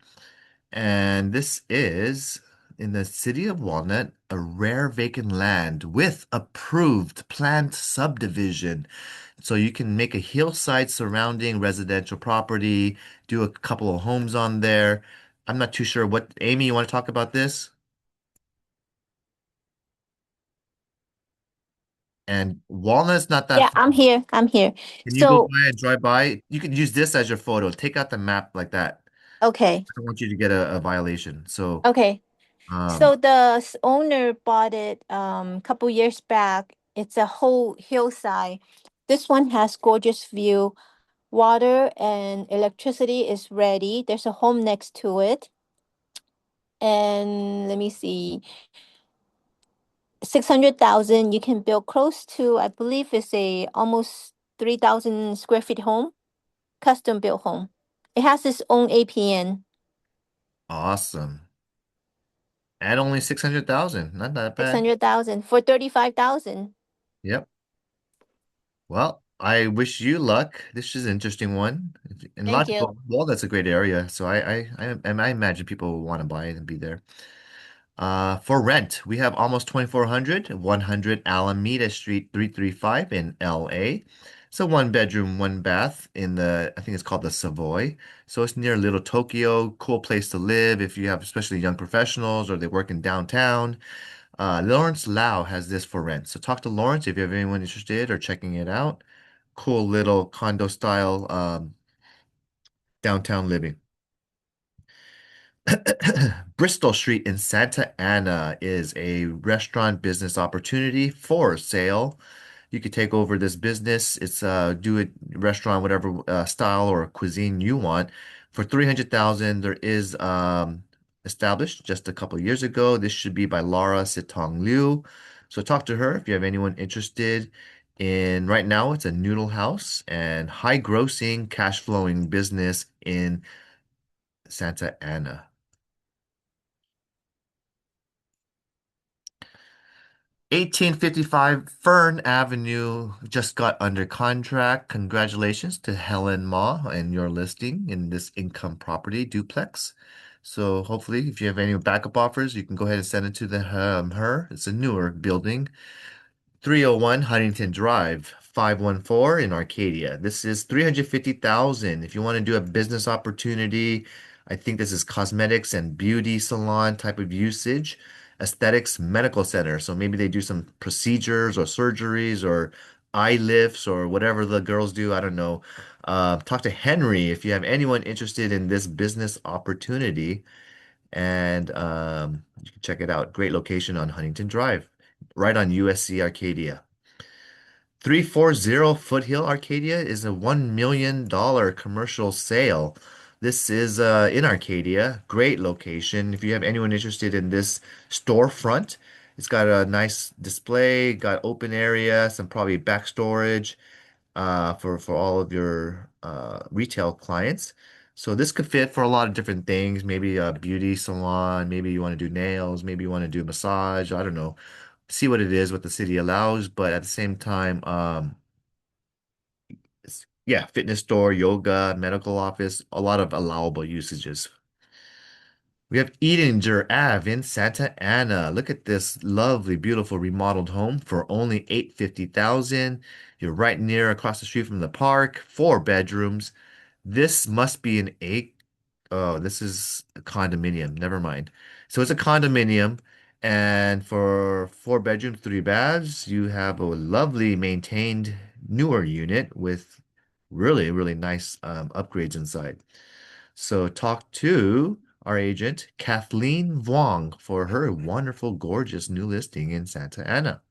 Speaker 1: And this is in the city of Walnut, a rare vacant land with approved planned subdivision. So you can make a hillside surrounding residential property, do a couple of homes on there. I'm not too sure what, Amy, you want to talk about this? And Walnut's not that
Speaker 10: Yeah,
Speaker 1: far.
Speaker 10: I'm here. I'm here.
Speaker 1: Can you go
Speaker 10: So,
Speaker 1: by and drive by? You can use this as your photo. Take out the map like that.
Speaker 10: okay.
Speaker 1: I don't want you to get a violation. So,
Speaker 10: Okay.
Speaker 1: um,
Speaker 10: So the owner bought it couple years back. It's a whole hillside. This one has gorgeous view. Water and electricity is ready. There's a home next to it. And let me see, 600,000, you can build close to, I believe it's a almost 3,000 square feet home, custom built home. It has its own APN,
Speaker 1: awesome. And only 600,000. Not that bad.
Speaker 10: 600,000 for 35,000.
Speaker 1: Yep. Well, I wish you luck. This is an interesting one. And a lot
Speaker 10: Thank
Speaker 1: of
Speaker 10: you.
Speaker 1: people, well, that's a great area. So I imagine people will want to buy it and be there. For rent, we have almost 2,400, 100 Alameda Street 335 in LA. It's a one bedroom, one bath in I think it's called the Savoy. So it's near Little Tokyo, cool place to live if you have especially young professionals or they work in downtown. Lawrence Lau has this for rent. So talk to Lawrence if you have anyone interested or checking it out. Cool little condo style downtown living. Bristol Street in Santa Ana is a restaurant business opportunity for sale. You could take over this business. It's do it restaurant, whatever style or cuisine you want. For 300,000, there is established just a couple of years ago. This should be by Laura Sitong Liu. So talk to her if you have anyone interested in right now. It's a noodle house and high grossing, cash flowing business in Santa Ana. 1855 Fern Avenue just got under contract. Congratulations to Helen Ma and your listing in this income property duplex. So hopefully, if you have any backup offers, you can go ahead and send it to her. It's a newer building. 301 Huntington Drive, 514 in Arcadia. This is 350,000. If you want to do a business opportunity, I think this is cosmetics and beauty salon type of usage, aesthetics medical center. So maybe they do some procedures or surgeries or eye lifts or whatever the girls do. I don't know. Talk to Henry if you have anyone interested in this business opportunity, and you can check it out. Great location on Huntington Drive, right on USC Arcadia. 340 Foothill Arcadia is a $1 million commercial sale. This is in Arcadia. Great location. If you have anyone interested in this storefront, it's got a nice display, got open area, some probably back storage for all of your retail clients. So this could fit for a lot of different things. Maybe a beauty salon, maybe you want to do nails, maybe you want to do massage. I don't know. See what it is, what the city allows, but at the same time, yeah, fitness store, yoga, medical office, a lot of allowable usages. We have Edinger Ave in Santa Ana. Look at this lovely, beautiful remodeled home for only 850,000. You're right near across the street from the park, four bedrooms. This must be an eight. Oh, this is a condominium. Never mind. So it's a condominium, and for four bedrooms, three baths, you have a lovely maintained newer unit with really, really nice upgrades inside. So talk to our agent, Kathleen Vuong, for her wonderful, gorgeous new listing in Santa Ana.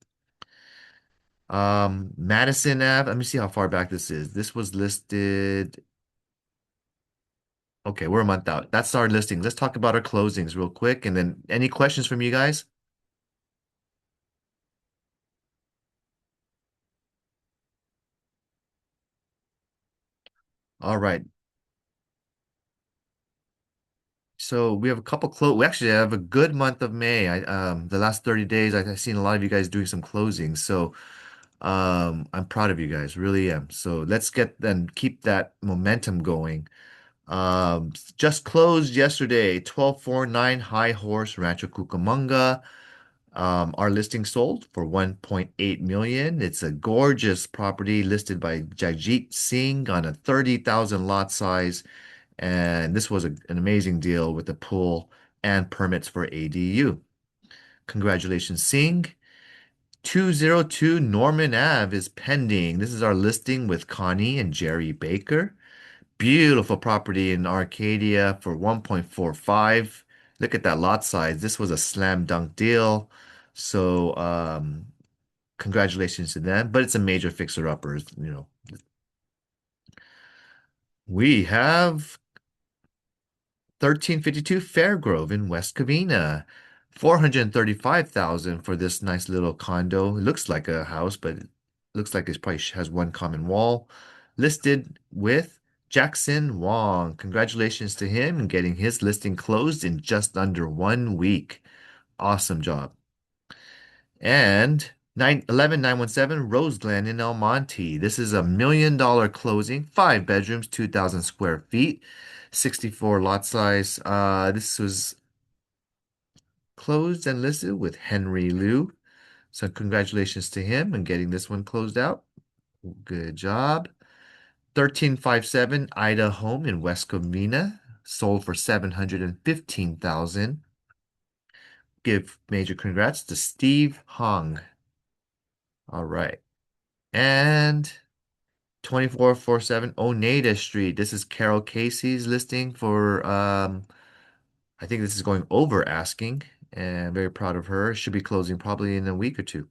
Speaker 1: Madison Ave, let me see how far back this is. This was listed. Okay, we're a month out. That's our listings. Let's talk about our closings real quick. And then any questions from you guys? All right. So we have a couple we actually have a good month of May. The last 30 days I've seen a lot of you guys doing some closings. So I'm proud of you guys, really am. So let's get then keep that momentum going. Just closed yesterday, 1249 High Horse Rancho Cucamonga. Our listing sold for 1.8 million. It's a gorgeous property listed by Jagjit Singh on a 30,000 lot size. And this was an amazing deal with the pool and permits for ADU. Congratulations, Singh. 202 Norman Ave is pending. This is our listing with Connie and Jerry Baker. Beautiful property in Arcadia for 1.45. Look at that lot size. This was a slam dunk deal. So, congratulations to them. But it's a major fixer-uppers, you know. We have 1352 Fairgrove in West Covina. 435,000 for this nice little condo. It looks like a house, but it looks like it probably has one common wall. Listed with Jackson Wong. Congratulations to him in getting his listing closed in just under 1 week. Awesome job. And 11917 Rose Glen in El Monte. This is $1 million closing, five bedrooms, 2,000 square feet, 64 lot size. This was closed and listed with Henry Liu. So congratulations to him and getting this one closed out. Good job. 1357 Ida Home in West Covina sold for 715,000. Give major congrats to Steve Hong. All right. And 2447 Oneida Street. This is Carol Casey's listing for I think this is going over asking, and very proud of her. Should be closing probably in a week or two.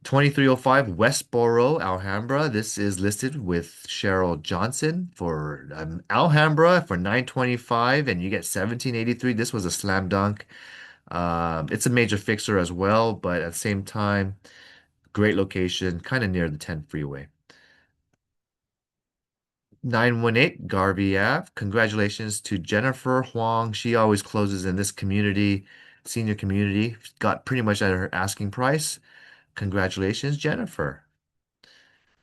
Speaker 1: 2305 Westboro, Alhambra. This is listed with Cheryl Johnson for Alhambra for 925, and you get 1783. This was a slam dunk. It's a major fixer as well, but at the same time, great location, kind of near the 10 freeway. 918 Garvey Ave. Congratulations to Jennifer Huang. She always closes in this community, senior community. Got pretty much at her asking price. Congratulations, Jennifer.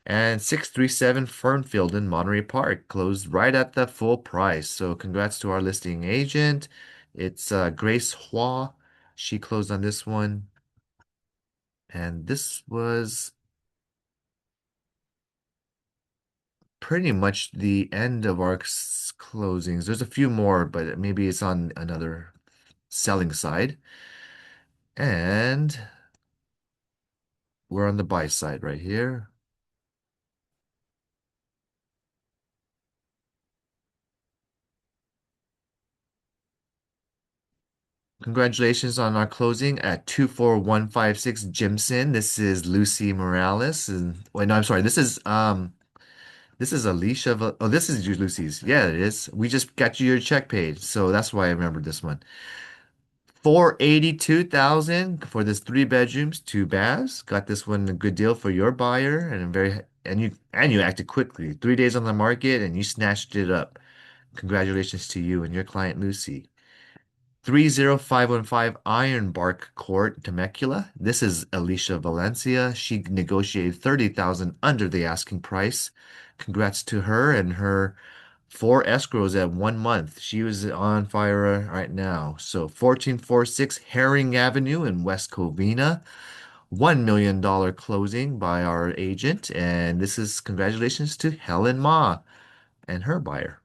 Speaker 1: And 637 Fernfield in Monterey Park closed right at the full price. So congrats to our listing agent. It's Grace Hua. She closed on this one. And this was pretty much the end of our closings. There's a few more, but maybe it's on another selling side. And we're on the buy side right here. Congratulations on our closing at 24156 Jimson. This is Lucy Morales. And wait, no, I'm sorry. This is Alicia. Oh, this is Lucy's. Yeah, it is. We just got you your check paid. So that's why I remembered this one. 482,000 for this 3 bedrooms, 2 baths. Got this one a good deal for your buyer, and you acted quickly. 3 days on the market and you snatched it up. Congratulations to you and your client Lucy. 30515 Iron Bark Court, Temecula. This is Alicia Valencia. She negotiated 30,000 under the asking price. Congrats to her and her 4 escrows at 1 month. She was on fire right now. So 1446 Herring Avenue in West Covina. $1 million closing by our agent. And this is congratulations to Helen Ma and her buyer.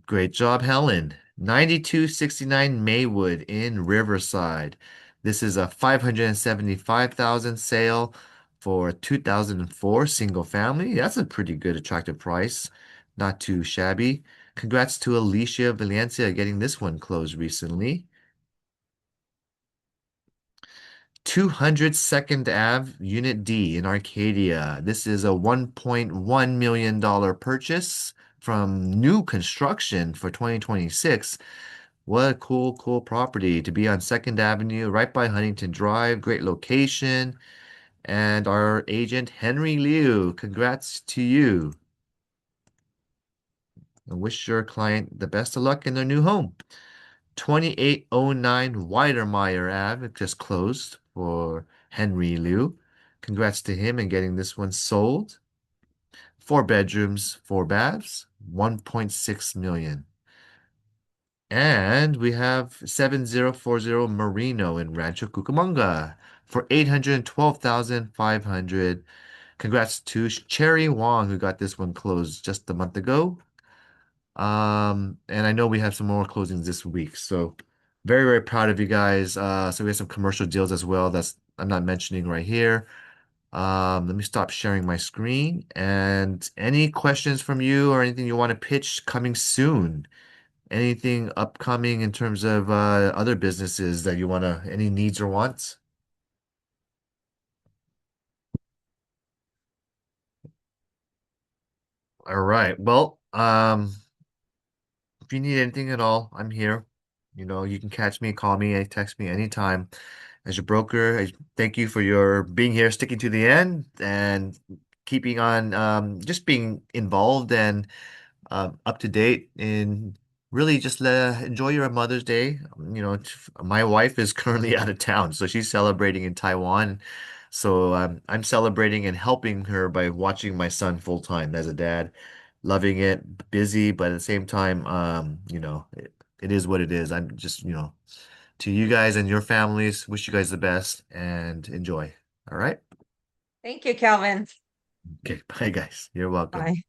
Speaker 1: Great job, Helen. 9269 Maywood in Riverside. This is a 575,000 sale for 2004 single family. That's a pretty good attractive price. Not too shabby. Congrats to Alicia Valencia getting this one closed recently. 200 Second Ave, Unit D in Arcadia. This is a $1.1 million purchase from new construction for 2026. What a cool property to be on Second Avenue, right by Huntington Drive. Great location. And our agent, Henry Liu, congrats to you. I wish your client the best of luck in their new home. 2809 Weidermeyer Ave just closed for Henry Liu. Congrats to him in getting this one sold. 4 bedrooms, 4 baths, 1.6 million. And we have 7040 Marino in Rancho Cucamonga for 812,500. Congrats to Cherry Wong who got this one closed just a month ago. And I know we have some more closings this week, so very proud of you guys. So we have some commercial deals as well that's I'm not mentioning right here. Let me stop sharing my screen. And any questions from you or anything you want to pitch coming soon? Anything upcoming in terms of other businesses that you want to, any needs or wants? All right. Well, if you need anything at all, I'm here. You can catch me, call me, text me anytime. As your broker, I thank you for your being here, sticking to the end, and keeping on, just being involved and up to date in really just enjoy your Mother's Day. My wife is currently out of town, so she's celebrating in Taiwan. So I'm celebrating and helping her by watching my son full time as a dad, loving it, busy, but at the same time, it is what it is. I'm just, to you guys and your families, wish you guys the best and enjoy. All right.
Speaker 4: Thank you, Calvin.
Speaker 1: Okay. Bye, guys. You're welcome.
Speaker 4: Bye.